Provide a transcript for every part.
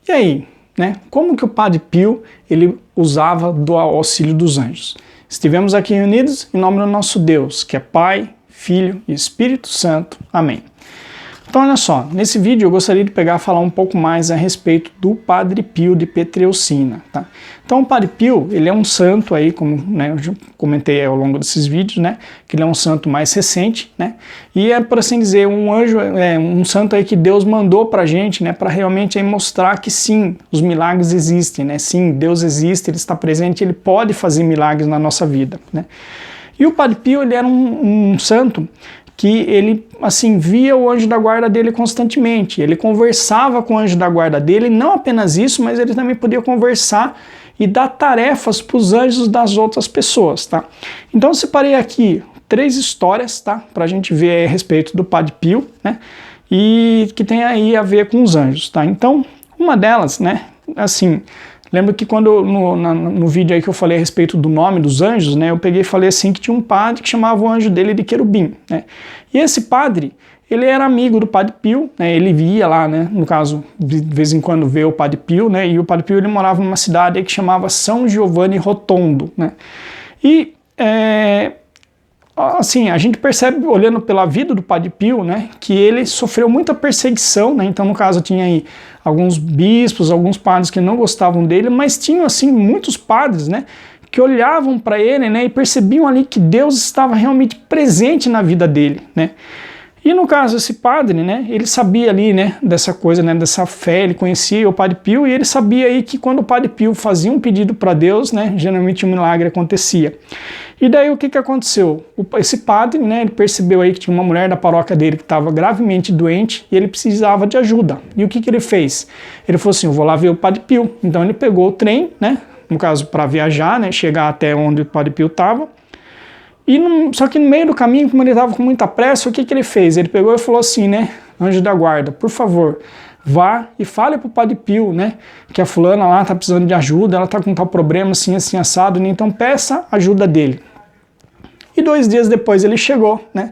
E aí, né? Como que o Padre Pio ele usava do auxílio dos anjos? Estivemos aqui reunidos em nome do nosso Deus, que é Pai, Filho e Espírito Santo. Amém. Então olha só, nesse vídeo eu gostaria de falar um pouco mais a respeito do Padre Pio de Pietrelcina, tá? Então o Padre Pio, ele é um santo aí, como né, eu já comentei ao longo desses vídeos, né, que ele é um santo mais recente, né, e é, por assim dizer, um anjo, um santo aí que Deus mandou pra gente, né, para realmente aí mostrar que sim, os milagres existem, né, sim, Deus existe, ele está presente, ele pode fazer milagres na nossa vida, né. E o Padre Pio, ele era um santo que ele, assim, via o anjo da guarda dele constantemente, ele conversava com o anjo da guarda dele, não apenas isso, mas ele também podia conversar e dar tarefas para os anjos das outras pessoas, tá? Então eu separei aqui 3 histórias, tá? Para a gente ver a respeito do Padre Pio, né? E que tem aí a ver com os anjos, tá? Então, uma delas, né, assim... Lembro que quando no vídeo aí que eu falei a respeito do nome dos anjos, né, eu peguei e falei assim que tinha um padre que chamava o anjo dele de querubim, né? E esse padre, ele era amigo do Padre Pio, né? Ele via lá, né, no caso, de vez em quando vê o Padre Pio, né? E o Padre Pio ele morava numa cidade aí que chamava São Giovanni Rotondo, né? E assim, a gente percebe, olhando pela vida do Padre Pio, né, que ele sofreu muita perseguição, né, então no caso tinha aí alguns bispos, alguns padres que não gostavam dele, mas tinham assim muitos padres, né, que olhavam para ele, né, e percebiam ali que Deus estava realmente presente na vida dele, né. E no caso esse padre, né, ele sabia ali, né, dessa coisa, né, dessa fé, ele conhecia o Padre Pio e ele sabia aí que quando o Padre Pio fazia um pedido para Deus, né, geralmente um milagre acontecia. E daí o que que aconteceu? Esse padre, né, ele percebeu aí que tinha uma mulher da paróquia dele que estava gravemente doente e ele precisava de ajuda. E o que que ele fez? Ele falou assim, eu vou lá ver o Padre Pio. Então ele pegou o trem, né, no caso para viajar, né, chegar até onde o Padre Pio estava. Só que no meio do caminho, como ele estava com muita pressa, o que que ele fez? Ele pegou e falou assim, né, anjo da guarda, por favor, vá e fale para o Padre Pio, né, que a fulana lá está precisando de ajuda, ela está com tal problema assim, assim, assado, né, então peça ajuda dele. E 2 dias depois ele chegou, né.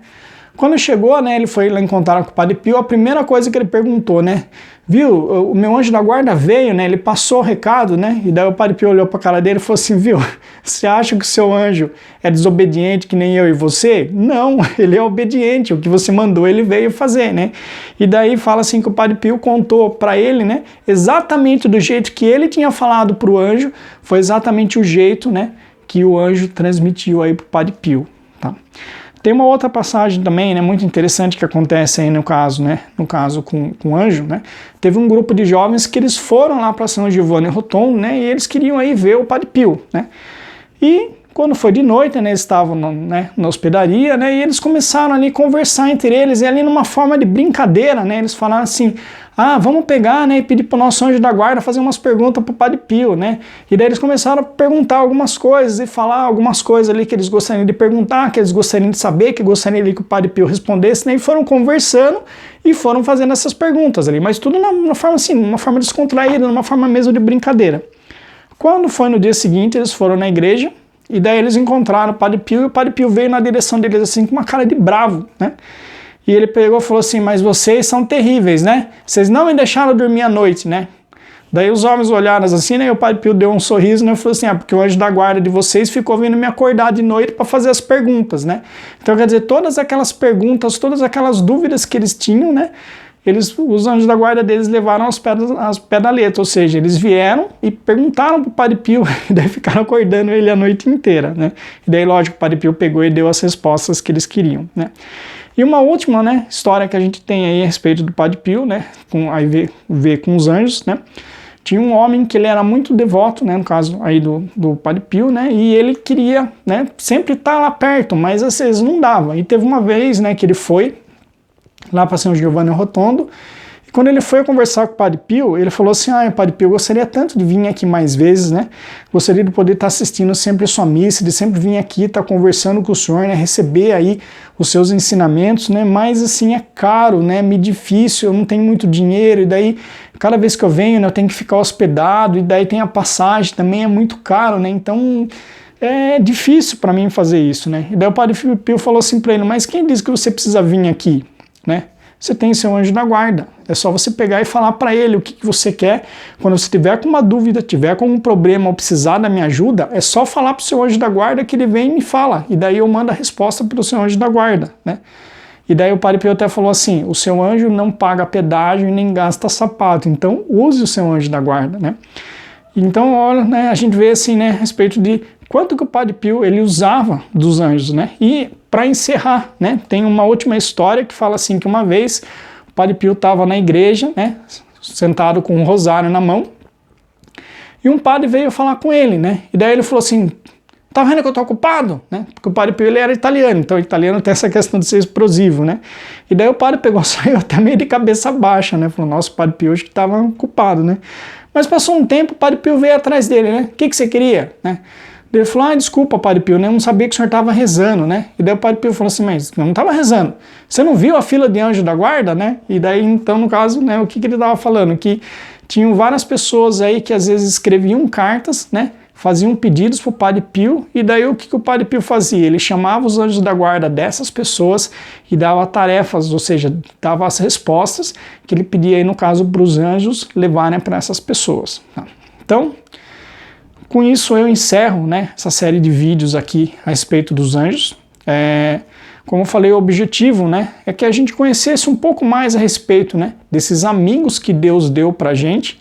Quando chegou, né, ele foi lá encontrar com o Padre Pio, a primeira coisa que ele perguntou, né, viu, o meu anjo da guarda veio, né, ele passou o recado, né, e daí o Padre Pio olhou para a cara dele e falou assim, viu, você acha que o seu anjo é desobediente que nem eu e você? Não, ele é obediente, o que você mandou ele veio fazer, né, e daí fala assim que o Padre Pio contou para ele, né, exatamente do jeito que ele tinha falado para o anjo, foi exatamente o jeito, né, que o anjo transmitiu aí para o Padre Pio, tá? Tem uma outra passagem também, né, muito interessante que acontece aí no caso, né, com o anjo, né, teve um grupo de jovens que eles foram lá para São Giovanni Rotondo, né, e eles queriam aí ver o Padre Pio, né, e quando foi de noite, né, eles estavam na hospedaria, né, e eles começaram ali a conversar entre eles, e ali numa forma de brincadeira, né, eles falaram assim, ah, vamos pegar, né, e pedir para o nosso anjo da guarda fazer umas perguntas para o Padre Pio, né, e daí eles começaram a perguntar algumas coisas e falar algumas coisas ali que eles gostariam de perguntar, que eles gostariam de saber, que gostariam ali que o Padre Pio respondesse, né, e foram conversando e foram fazendo essas perguntas ali, mas tudo numa forma assim, numa forma descontraída, numa forma mesmo de brincadeira. Quando foi no dia seguinte, eles foram na igreja, e daí eles encontraram o Padre Pio, e o Padre Pio veio na direção deles assim, com uma cara de bravo, né? E ele pegou e falou assim, mas vocês são terríveis, né? Vocês não me deixaram dormir à noite, né? Daí os homens olharam assim, né? E o Padre Pio deu um sorriso, né? E falou assim, porque o anjo da guarda de vocês ficou vindo me acordar de noite para fazer as perguntas, né? Então, quer dizer, todas aquelas perguntas, todas aquelas dúvidas que eles tinham, né? Os anjos da guarda deles levaram aos pés da letra, ou seja, eles vieram e perguntaram para o Padre Pio, e daí ficaram acordando ele a noite inteira, né? E daí, lógico, o Padre Pio pegou e deu as respostas que eles queriam, né? E uma última, né, história que a gente tem aí a respeito do Padre Pio, né, aí ver com os anjos, né? Tinha um homem que ele era muito devoto, né, no caso aí do Padre Pio, né, e ele queria, né, sempre estar lá perto, mas às vezes não dava. E teve uma vez, né, que ele foi lá para São Giovanni Rotondo, e quando ele foi conversar com o Padre Pio, ele falou assim, Padre Pio, eu gostaria tanto de vir aqui mais vezes, né, gostaria de poder estar assistindo sempre a sua missa, de sempre vir aqui, estar conversando com o senhor, né, receber aí os seus ensinamentos, né, mas assim, é caro, né, me difícil, eu não tenho muito dinheiro, e daí, cada vez que eu venho, né, eu tenho que ficar hospedado, e daí tem a passagem, também é muito caro, né, então é difícil para mim fazer isso, né, e daí o Padre Pio falou assim para ele, mas quem disse que você precisa vir aqui, né? você tem seu anjo da guarda. É só você pegar e falar para ele o que você quer. Quando você tiver com uma dúvida, tiver com um problema ou precisar da minha ajuda, é só falar para o seu anjo da guarda que ele vem e me fala. E daí eu mando a resposta para o seu anjo da guarda, né? E daí o Padre Pio até falou assim, o seu anjo não paga pedágio e nem gasta sapato, então use o seu anjo da guarda, né? Então, olha, né, a gente vê assim, né, a respeito de quanto que o Padre Pio ele usava dos anjos, né? E para encerrar, né, tem uma última história que fala assim que uma vez o Padre Pio estava na igreja, né, sentado com um rosário na mão, e um padre veio falar com ele, né? E daí ele falou assim, tá vendo que eu tô ocupado? Né? Porque o Padre Pio ele era italiano, então o italiano tem essa questão de ser explosivo, né? E daí o padre pegou, saiu até meio de cabeça baixa, né? Falou, nossa, o Padre Pio hoje que estava ocupado, né? Mas passou um tempo, o Padre Pio veio atrás dele, né? O que você queria? Né? Ele falou, desculpa, Padre Pio, né? Eu não sabia que o senhor estava rezando, né? E daí o Padre Pio falou assim, mas eu não estava rezando. Você não viu a fila de anjo da guarda, né? E daí, então, no caso, né, o que ele estava falando? Que tinham várias pessoas aí que às vezes escreviam cartas, né? Faziam pedidos para o Padre Pio, e daí o que o Padre Pio fazia? Ele chamava os anjos da guarda dessas pessoas e dava tarefas, ou seja, dava as respostas que ele pedia aí, no caso, para os anjos levarem para essas pessoas. Tá? Então, com isso eu encerro, né, essa série de vídeos aqui a respeito dos anjos. Como eu falei, o objetivo, né, é que a gente conhecesse um pouco mais a respeito, né, desses amigos que Deus deu para a gente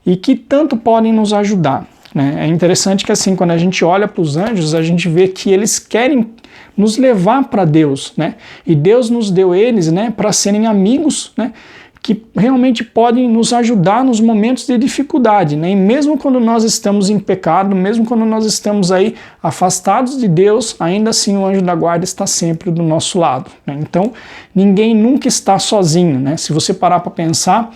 e que tanto podem nos ajudar. É interessante que assim, quando a gente olha para os anjos, a gente vê que eles querem nos levar para Deus, né? E Deus nos deu eles, né, para serem amigos, né, que realmente podem nos ajudar nos momentos de dificuldade, né? E mesmo quando nós estamos em pecado, mesmo quando nós estamos aí afastados de Deus, ainda assim o anjo da guarda está sempre do nosso lado, né? Então, ninguém nunca está sozinho, né? Se você parar para pensar,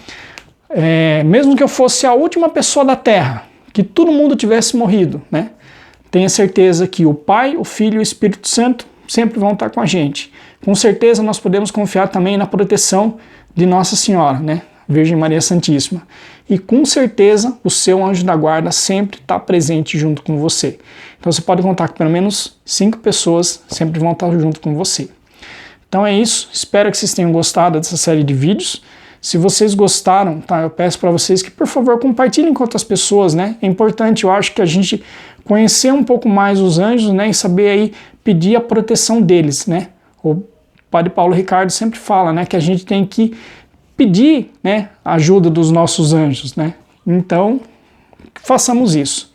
mesmo que eu fosse a última pessoa da Terra, que todo mundo tivesse morrido, né? Tenha certeza que o Pai, o Filho e o Espírito Santo sempre vão estar com a gente. Com certeza nós podemos confiar também na proteção de Nossa Senhora, né? Virgem Maria Santíssima. E com certeza o seu anjo da guarda sempre está presente junto com você. Então você pode contar que pelo menos 5 pessoas sempre vão estar junto com você. Então é isso, espero que vocês tenham gostado dessa série de vídeos. Se vocês gostaram, tá, eu peço para vocês que, por favor, compartilhem com outras pessoas, né? É importante, eu acho, que a gente conhecer um pouco mais os anjos, né? E saber aí pedir a proteção deles, né? O Padre Paulo Ricardo sempre fala, né? Que a gente tem que pedir, né, a ajuda dos nossos anjos, né? Então, façamos isso.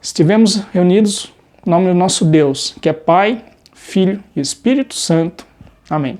Estivemos reunidos em nome do nosso Deus, que é Pai, Filho e Espírito Santo. Amém.